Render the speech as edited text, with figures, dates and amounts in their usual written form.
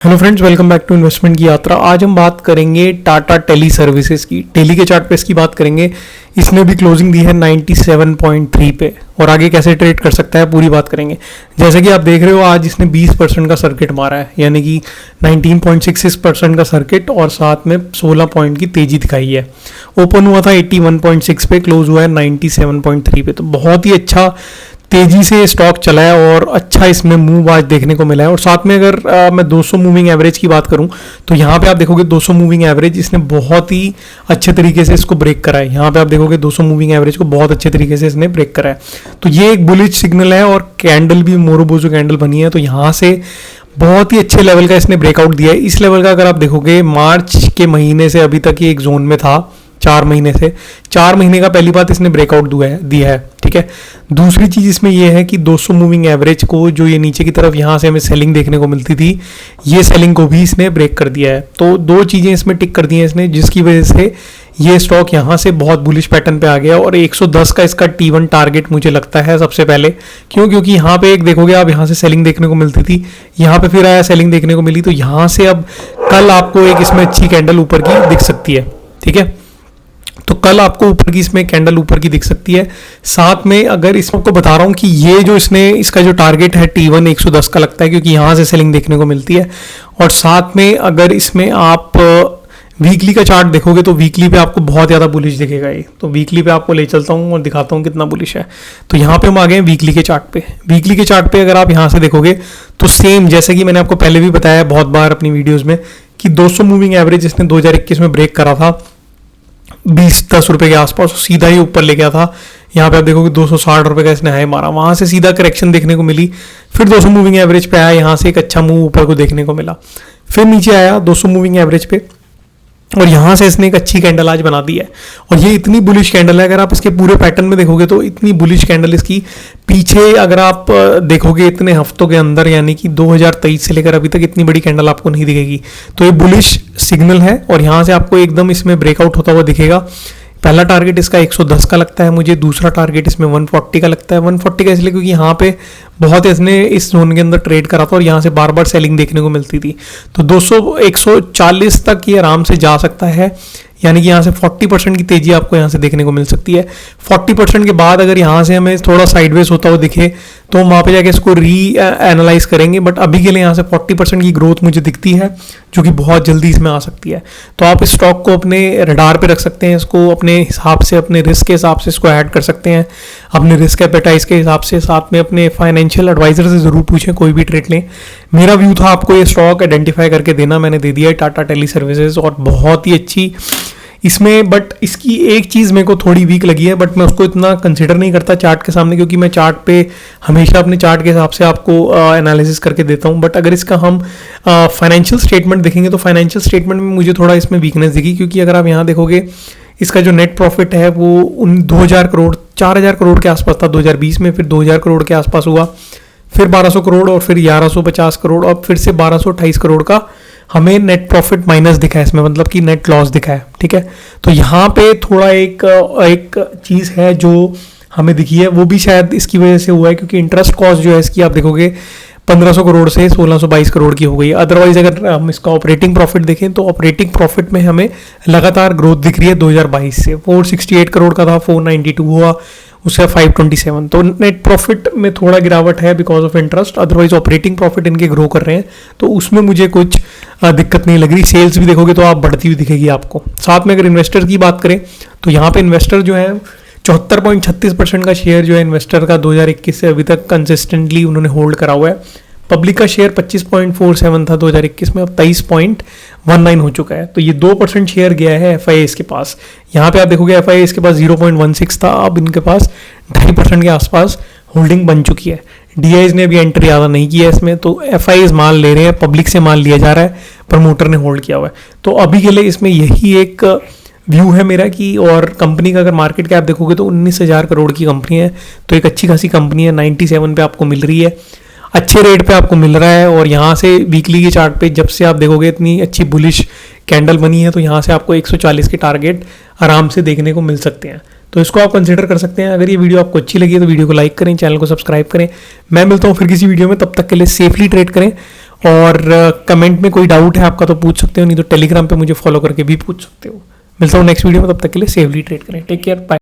Hello friends, welcome back to investment की यात्रा। आज हम बात करेंगे टाटा टेली सर्विसेज की। टेली के चार्ट पे इसकी बात करेंगे। इसने भी क्लोजिंग दी है 97.3 पे और आगे कैसे ट्रेड कर सकता है पूरी बात करेंगे। जैसे कि आप देख रहे हो आज इसने 20% का सर्किट मारा है, यानी कि 19.66% का सर्किट और साथ में 16 पॉइंट की तेजी दिखाई है। ओपन हुआ था 81.6 पे, क्लोज हुआ है 97.3 पे। तो बहुत ही अच्छा तेजी से स्टॉक चला है और अच्छा इसमें मूव आज देखने को मिला है। और साथ में अगर मैं 200 मूविंग एवरेज की बात करूं तो यहाँ पे आप देखोगे 200 मूविंग एवरेज इसने बहुत ही अच्छे तरीके से इसको ब्रेक करा है। यहाँ पे आप देखोगे 200 मूविंग एवरेज को बहुत अच्छे तरीके से इसने ब्रेक करा है। तो ये एक बुलिश सिग्नल है और कैंडल भी मोरोबोजो कैंडल बनी है। तो यहाँ से बहुत ही अच्छे लेवल का इसने ब्रेकआउट दिया है। इस लेवल का अगर आप देखोगे मार्च के महीने से अभी तक ये एक जोन में था, 4 महीने से। 4 महीने का पहली बात इसने ब्रेकआउट दिया है, ठीक है। दूसरी चीज इसमें यह है कि 200 मूविंग एवरेज को जो ये नीचे की तरफ यहाँ से हमें सेलिंग देखने को मिलती थी, ये सेलिंग को भी इसने ब्रेक कर दिया है। तो दो चीजें इसमें टिक कर दी हैं इसने, जिसकी वजह से ये स्टॉक यहाँ से बहुत बुलिश पैटर्न पे आ गया। और 110 का इसका T1 टारगेट मुझे लगता है सबसे पहले। क्योंकि यहाँ पे एक देखोगे आप, यहाँ से सेलिंग देखने को मिलती थी, यहाँ पे फिर आया सेलिंग देखने को मिली। तो यहाँ से अब कल आपको एक इसमें अच्छी कैंडल ऊपर की दिख सकती है, ठीक है। तो कल आपको ऊपर की इसमें कैंडल ऊपर की दिख सकती है। साथ में अगर इसमें को बता रहा हूं कि ये जो इसका जो टारगेट है T1 110 का लगता है, क्योंकि यहां से सेलिंग देखने को मिलती है। और साथ में अगर इसमें आप वीकली का चार्ट देखोगे तो वीकली पे आपको बहुत ज़्यादा बुलिश दिखेगा ये। तो वीकली पे आपको ले चलता हूँ और दिखाता हूँ कितना बुलिश है। तो यहाँ पे हम आ गए हैं वीकली के चार्ट पे। वीकली के चार्ट पे अगर आप यहाँ से देखोगे तो सेम जैसे कि मैंने आपको पहले भी बताया बहुत बार अपनी वीडियोज़ में कि 200 मूविंग एवरेज इसने 2021 में ब्रेक करा था 20-10 रुपए के आसपास, सीधा ही ऊपर ले गया था। यहाँ पे आप देखोगे 260 रुपए का इसने हाई मारा, वहां से सीधा करेक्शन देखने को मिली। फिर 200 मूविंग एवरेज पे आया, यहाँ से एक अच्छा मूव ऊपर को देखने को मिला। फिर नीचे आया 200 मूविंग एवरेज पे और यहाँ से इसने एक अच्छी कैंडल आज बना दी है। और ये इतनी बुलिश कैंडल है, अगर आप इसके पूरे पैटर्न में देखोगे तो इतनी बुलिश कैंडल इसकी पीछे अगर आप देखोगे इतने हफ्तों के अंदर, यानी कि 2023 से लेकर अभी तक इतनी बड़ी कैंडल आपको नहीं दिखेगी। तो ये बुलिश सिग्नल है और यहाँ से आपको एकदम इसमें ब्रेकआउट होता हुआ दिखेगा। पहला टारगेट इसका 110 का लगता है मुझे, दूसरा टारगेट इसमें 140 का लगता है। 140 का इसलिए क्योंकि यहाँ पे बहुत इसने इस जोन के अंदर ट्रेड करा था और यहाँ से बार बार सेलिंग देखने को मिलती थी। तो 140 तक ये आराम से जा सकता है, यानी कि यहाँ से 40% की तेजी आपको यहाँ से देखने को मिल सकती है। 40% के बाद अगर यहाँ से हमें थोड़ा साइडवेज होता हुआ दिखे तो हम वहाँ पे जाके इसको री एनालाइज करेंगे। बट अभी के लिए यहाँ से 40% की ग्रोथ मुझे दिखती है, जो कि बहुत जल्दी इसमें आ सकती है। तो आप इस स्टॉक को अपने रडार पे रख सकते हैं, इसको अपने हिसाब से, अपने रिस्क के हिसाब से इसको ऐड कर सकते हैं, अपने रिस्क एपेटाइज के हिसाब से। साथ में अपने फाइनेंशियल एडवाइजर से ज़रूर पूछें कोई भी ट्रेड लें। मेरा व्यू था आपको ये स्टॉक आइडेंटिफाई करके देना, मैंने दे दिया है टाटा टेली सर्विसेज। और बहुत ही अच्छी इसमें, बट इसकी एक चीज़ मेरे को थोड़ी वीक लगी है, बट मैं उसको इतना कंसिडर नहीं करता चार्ट के सामने, क्योंकि मैं चार्ट पे हमेशा अपने चार्ट के हिसाब से आपको एनालिसिस करके देता हूँ। बट अगर इसका हम फाइनेंशियल स्टेटमेंट देखेंगे तो फाइनेंशियल स्टेटमेंट में मुझे थोड़ा इसमें वीकनेस दिखी। क्योंकि अगर आप यहाँ देखोगे इसका जो नेट प्रॉफिट है वो 2000 करोड़ 4000 करोड़ के आसपास था 2020 में, फिर 2000 करोड़ के आसपास हुआ, फिर 1200 करोड़ और फिर 1150 करोड़ और फिर से 1228 करोड़ का हमें नेट प्रॉफिट माइनस दिखा है इसमें, मतलब कि नेट लॉस दिखा है, ठीक है। तो यहाँ पे थोड़ा एक चीज़ है जो हमें दिखी है, वो भी शायद इसकी वजह से हुआ है क्योंकि इंटरेस्ट कॉस्ट जो है इसकी आप देखोगे 1500 करोड़ से 1622 करोड़ की हो गई। अदरवाइज अगर हम इसका ऑपरेटिंग प्रॉफिट देखें तो ऑपरेटिंग प्रॉफिट में हमें लगातार ग्रोथ दिख रही है। 2022 से 468 करोड़ का था, 492 हुआ, उससे 527। तो नेट प्रॉफिट में थोड़ा गिरावट है because of interest. Otherwise operating profit इनके ग्रो कर रहे हैं, तो उसमें मुझे कुछ दिक्कत नहीं लग रही। सेल्स भी देखोगे तो आप बढ़ती हुई दिखेगी आपको। साथ में अगर इन्वेस्टर की बात करें तो यहाँ पे इन्वेस्टर जो है 74.36% का शेयर जो है इन्वेस्टर का 2021 से अभी तक कंसिस्टेंटली उन्होंने होल्ड करा हुआ है। पब्लिक का शेयर 25.47 था 2021 में, अब 23.19 हो चुका है। तो ये 2% शेयर गया है FIAs के पास। यहाँ पे आप देखोगे FIAs के पास 0.16 था, अब इनके पास 2.5% के आसपास होल्डिंग बन चुकी है। DIs ने अभी एंट्री ज़्यादा नहीं किया है इसमें, तो FIAs माल ले रहे हैं, पब्लिक से माल लिया जा रहा है, प्रमोटर ने होल्ड किया हुआ है। तो अभी के लिए इसमें यही एक व्यू है मेरा कि, और कंपनी का अगर मार्केट कैप देखोगे तो 19,000 करोड़ की कंपनी है। तो एक अच्छी खासी कंपनी है, 97 पे आपको मिल रही है, अच्छे रेट पे आपको मिल रहा है। और यहाँ से वीकली के चार्ट पे जब से आप देखोगे इतनी अच्छी बुलिश कैंडल बनी है, तो यहाँ से आपको 140 के टारगेट आराम से देखने को मिल सकते हैं। तो इसको आप कंसिडर कर सकते हैं। अगर ये वीडियो आपको अच्छी लगी है तो वीडियो को लाइक करें, चैनल को सब्सक्राइब करें। मैं मिलता हूँ फिर किसी वीडियो में, तब तक के लिए सेफली ट्रेड करें और कमेंट में कोई डाउट है आपका तो पूछ सकते हो, नहीं तो टेलीग्राम पे मुझे फॉलो करके भी पूछ सकते हो। मिलता हूँ नेक्स्ट वीडियो में, तब तक के लिए सेफली ट्रेड करें। Take care, bye.